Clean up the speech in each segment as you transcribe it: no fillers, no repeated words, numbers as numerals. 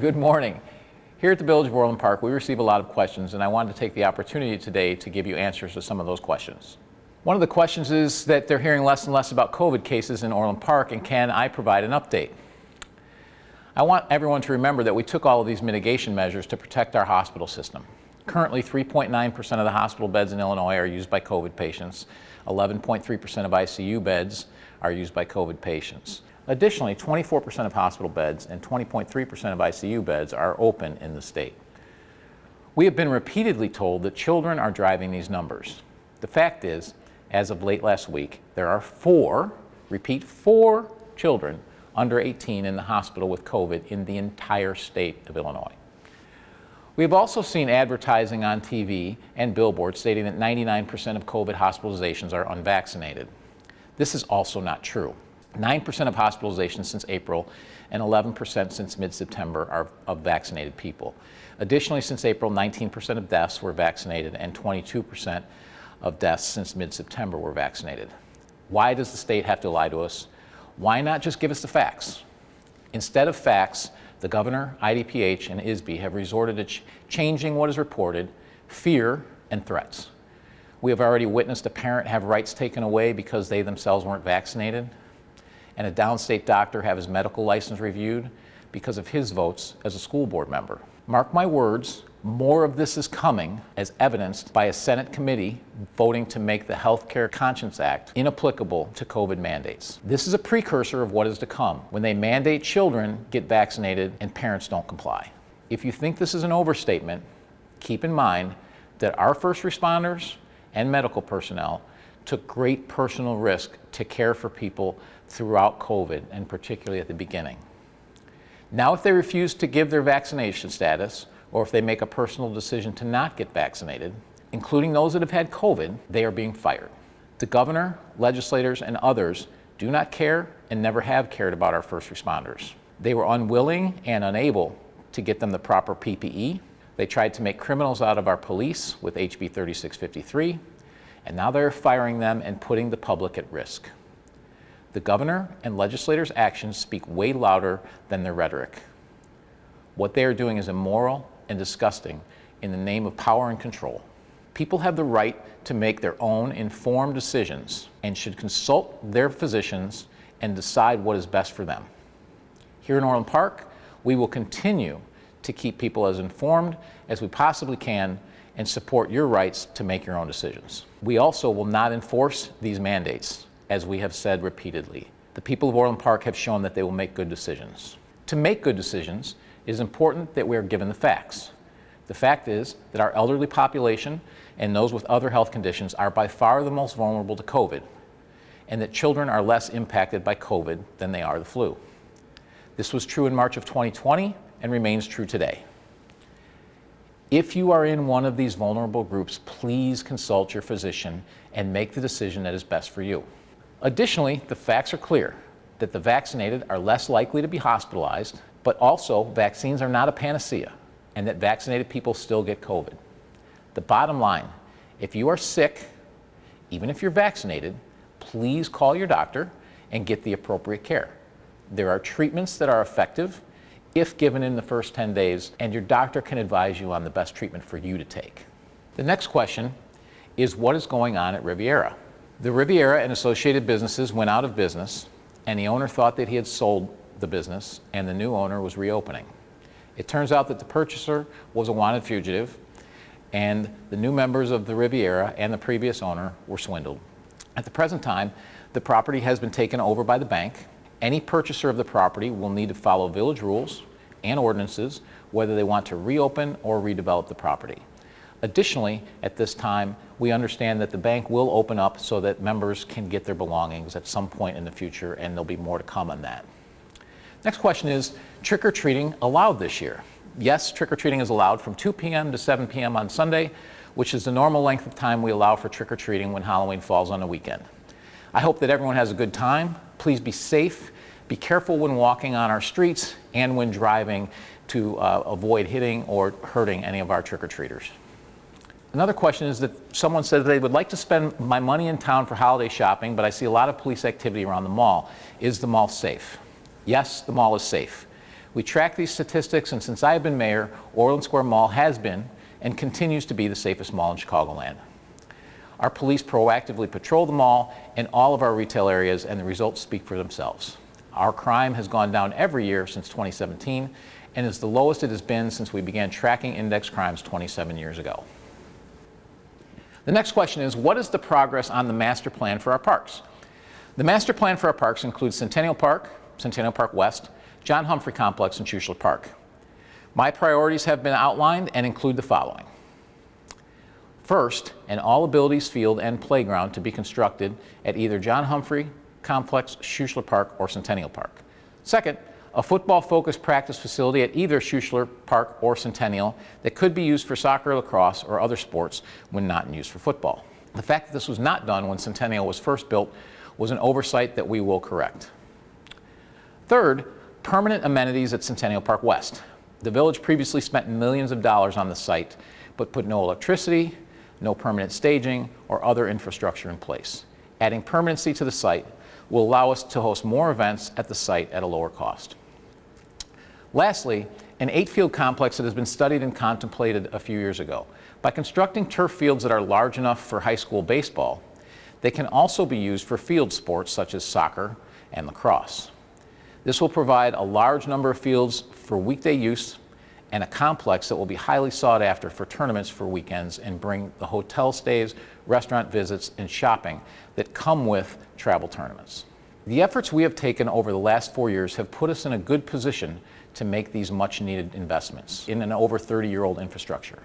Good morning. Here at the Village of Orland Park, we receive a lot of questions, and I wanted to take the opportunity today to give you answers to some of those questions. One of the questions is that they're hearing less and less about COVID cases in Orland Park, and can I provide an update? I want everyone to remember that we took all of these mitigation measures to protect our hospital system. Currently, 3.9% of the hospital beds in Illinois are used by COVID patients. 11.3% of ICU beds are used by COVID patients. Additionally, 24% of hospital beds and 20.3% of ICU beds are open in the state. We have been repeatedly told that children are driving these numbers. The fact is, as of late last week, there are four children under 18 in the hospital with COVID in the entire state of Illinois. We have also seen advertising on TV and billboards stating that 99% of COVID hospitalizations are unvaccinated. This is also not true. 9% of hospitalizations since April and 11% since mid-September are of vaccinated people. Additionally, since April, 19% of deaths were vaccinated and 22% of deaths since mid-September were vaccinated. Why does the state have to lie to us? Why not just give us the facts? Instead of facts, the governor, IDPH, and ISB have resorted to changing what is reported, fear, and threats. We have already witnessed a parent have rights taken away because they themselves weren't vaccinated, and a downstate doctor have his medical license reviewed because of his votes as a school board member. Mark my words, more of this is coming, as evidenced by a Senate committee voting to make the Healthcare Conscience Act inapplicable to COVID mandates. This is a precursor of what is to come when they mandate children get vaccinated and parents don't comply. If you think this is an overstatement, keep in mind that our first responders and medical personnel took great personal risk to care for people throughout COVID, and particularly at the beginning. Now, if they refuse to give their vaccination status, or if they make a personal decision to not get vaccinated, including those that have had COVID, they are being fired. The governor, legislators, and others do not care and never have cared about our first responders. They were unwilling and unable to get them the proper PPE. They tried to make criminals out of our police with HB 3653, and now they're firing them and putting the public at risk. The governor and legislators' actions speak way louder than their rhetoric. What they are doing is immoral and disgusting in the name of power and control. People have the right to make their own informed decisions and should consult their physicians and decide what is best for them. Here in Orland Park, we will continue to keep people as informed as we possibly can and support your rights to make your own decisions. We also will not enforce these mandates, as we have said repeatedly. The people of Orland Park have shown that they will make good decisions. To make good decisions, it is important that we are given the facts. The fact is that our elderly population and those with other health conditions are by far the most vulnerable to COVID, and that children are less impacted by COVID than they are the flu. This was true in March of 2020 and remains true today. If you are in one of these vulnerable groups, please consult your physician and make the decision that is best for you. Additionally, the facts are clear that the vaccinated are less likely to be hospitalized, but also vaccines are not a panacea, and that vaccinated people still get COVID. The bottom line, if you are sick, even if you're vaccinated, please call your doctor and get the appropriate care. There are treatments that are effective if given in the first 10 days, and your doctor can advise you on the best treatment for you to take. The next question is, what is going on at Riviera? The Riviera and associated businesses went out of business, and the owner thought that he had sold the business and the new owner was reopening. It turns out that the purchaser was a wanted fugitive, and the new members of the Riviera and the previous owner were swindled. At the present time, the property has been taken over by the bank. Any purchaser of the property will need to follow village rules and ordinances, whether they want to reopen or redevelop the property. Additionally, at this time, we understand that the bank will open up so that members can get their belongings at some point in the future, and there'll be more to come on that. Next question is, trick-or-treating allowed this year? Yes, trick-or-treating is allowed from 2 p.m. to 7 p.m. on Sunday, which is the normal length of time we allow for trick-or-treating when Halloween falls on a weekend. I hope that everyone has a good time. Please be safe. Be careful when walking on our streets and when driving to avoid hitting or hurting any of our trick-or-treaters. Another question is that someone said they would like to spend my money in town for holiday shopping, but I see a lot of police activity around the mall. Is the mall safe? Yes, the mall is safe. We track these statistics, and since I've been mayor, Orland Square Mall has been and continues to be the safest mall in Chicagoland. Our police proactively patrol the mall and all of our retail areas, and the results speak for themselves. Our crime has gone down every year since 2017 and is the lowest it has been since we began tracking index crimes 27 years ago. The next question is, what is the progress on the master plan for our parks? The master plan for our parks includes Centennial Park West, John Humphrey Complex, and Schuessler Park. My priorities have been outlined and include the following. First, an all-abilities field and playground to be constructed at either John Humphrey Complex, Schuessler Park, or Centennial Park. Second, a football-focused practice facility at either Schuessler Park or Centennial that could be used for soccer, lacrosse, or other sports when not in use for football. The fact that this was not done when Centennial was first built was an oversight that we will correct. Third, permanent amenities at Centennial Park West. The village previously spent millions of dollars on the site, but put no electricity, no permanent staging, or other infrastructure in place. Adding permanency to the site will allow us to host more events at the site at a lower cost. Lastly, an 8-field complex that has been studied and contemplated a few years ago. By constructing turf fields that are large enough for high school baseball, they can also be used for field sports such as soccer and lacrosse. This will provide a large number of fields for weekday use and a complex that will be highly sought after for tournaments for weekends and bring the hotel stays, restaurant visits, and shopping that come with travel tournaments. The efforts we have taken over the last 4 years have put us in a good position to make these much-needed investments in an over 30-year-old infrastructure.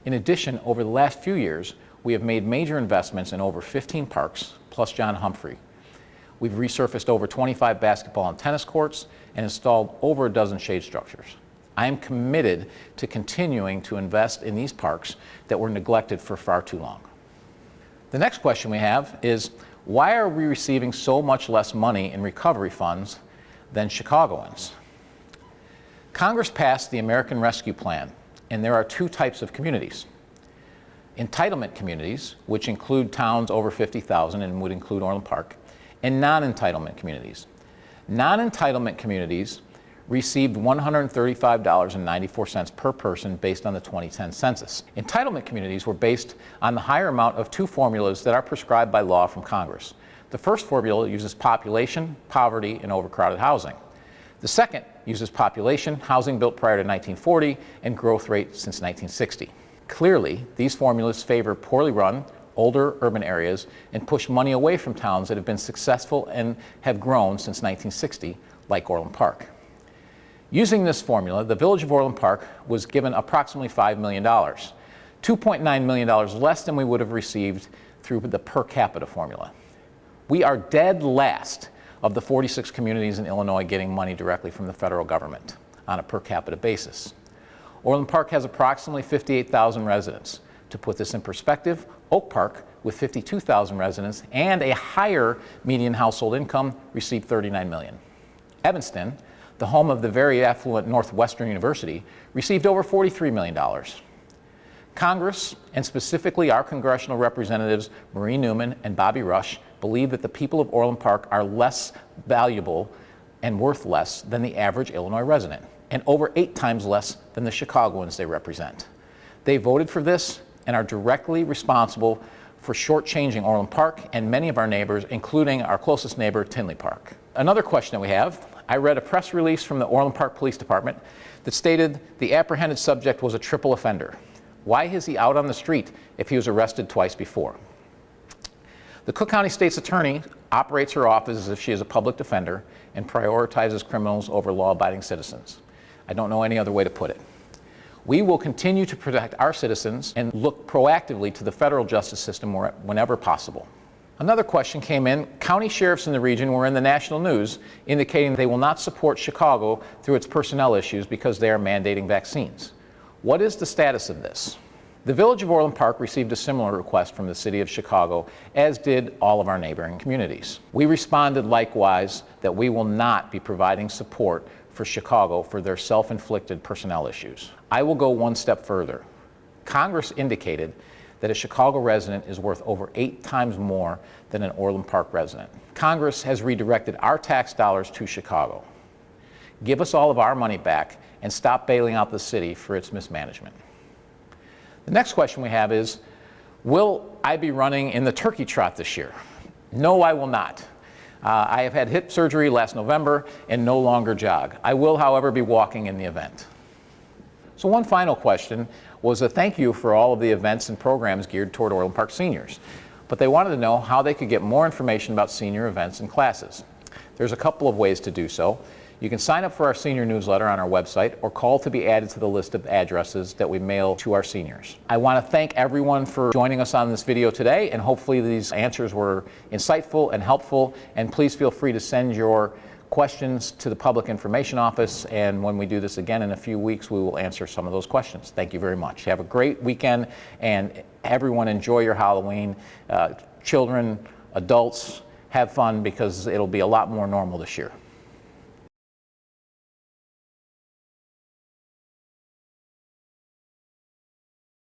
In addition, over the last few years, we have made major investments in over 15 parks, plus John Humphrey. We've resurfaced over 25 basketball and tennis courts and installed over a dozen shade structures. I am committed to continuing to invest in these parks that were neglected for far too long. The next question we have is, why are we receiving so much less money in recovery funds than Chicagoans? Congress passed the American Rescue Plan, and there are two types of communities. Entitlement communities, which include towns over 50,000 and would include Orland Park, and non-entitlement communities. Non-entitlement communities received $135.94 per person based on the 2010 census. Entitlement communities were based on the higher amount of two formulas that are prescribed by law from Congress. The first formula uses population, poverty, and overcrowded housing. The second uses population, housing built prior to 1940, and growth rate since 1960. Clearly, these formulas favor poorly run, older urban areas and push money away from towns that have been successful and have grown since 1960, like Orland Park. Using this formula, the village of Orland Park was given approximately $5 million, $2.9 million less than we would have received through the per capita formula. We are dead last of the 46 communities in Illinois getting money directly from the federal government on a per capita basis. Orland Park has approximately 58,000 residents. To put this in perspective, Oak Park, with 52,000 residents and a higher median household income, received $39 million. Evanston, the home of the very affluent Northwestern University, received over $43 million. Congress, and specifically our congressional representatives Marie Newman and Bobby Rush, believe that the people of Orland Park are less valuable and worth less than the average Illinois resident, and over 8 times less than the Chicagoans they represent. They voted for this and are directly responsible for shortchanging Orland Park and many of our neighbors, including our closest neighbor, Tinley Park. Another question that we have, I read a press release from the Orland Park Police Department that stated the apprehended subject was a triple offender. Why is he out on the street if he was arrested twice before? The Cook County State's Attorney operates her office as if she is a public defender and prioritizes criminals over law-abiding citizens. I don't know any other way to put it. We will continue to protect our citizens and look proactively to the federal justice system whenever possible. Another question came in. County sheriffs in the region were in the national news indicating they will not support Chicago through its personnel issues because they are mandating vaccines. What is the status of this? The village of Orland Park received a similar request from the city of Chicago, as did all of our neighboring communities. We responded likewise that we will not be providing support for Chicago for their self-inflicted personnel issues. I will go one step further. Congress indicated that a Chicago resident is worth over 8 times more than an Orland Park resident. Congress has redirected our tax dollars to Chicago. give us all of our money back, and stop bailing out the city for its mismanagement. The next question we have is, will I be running in the turkey trot this year? No, I will not. I have had hip surgery last November and no longer jog. I will, however, be walking in the event. So one final question was a thank you for all of the events and programs geared toward Orland Park seniors. But they wanted to know how they could get more information about senior events and classes. There's a couple of ways to do so. You can sign up for our senior newsletter on our website or call to be added to the list of addresses that we mail to our seniors. I want to thank everyone for joining us on this video today, and hopefully these answers were insightful and helpful. And please feel free to send your questions to the Public Information Office, and when we do this again in a few weeks, we will answer some of those questions. Thank you very much. Have a great weekend, and everyone enjoy your Halloween. Children, adults, have fun, because it'll be a lot more normal this year.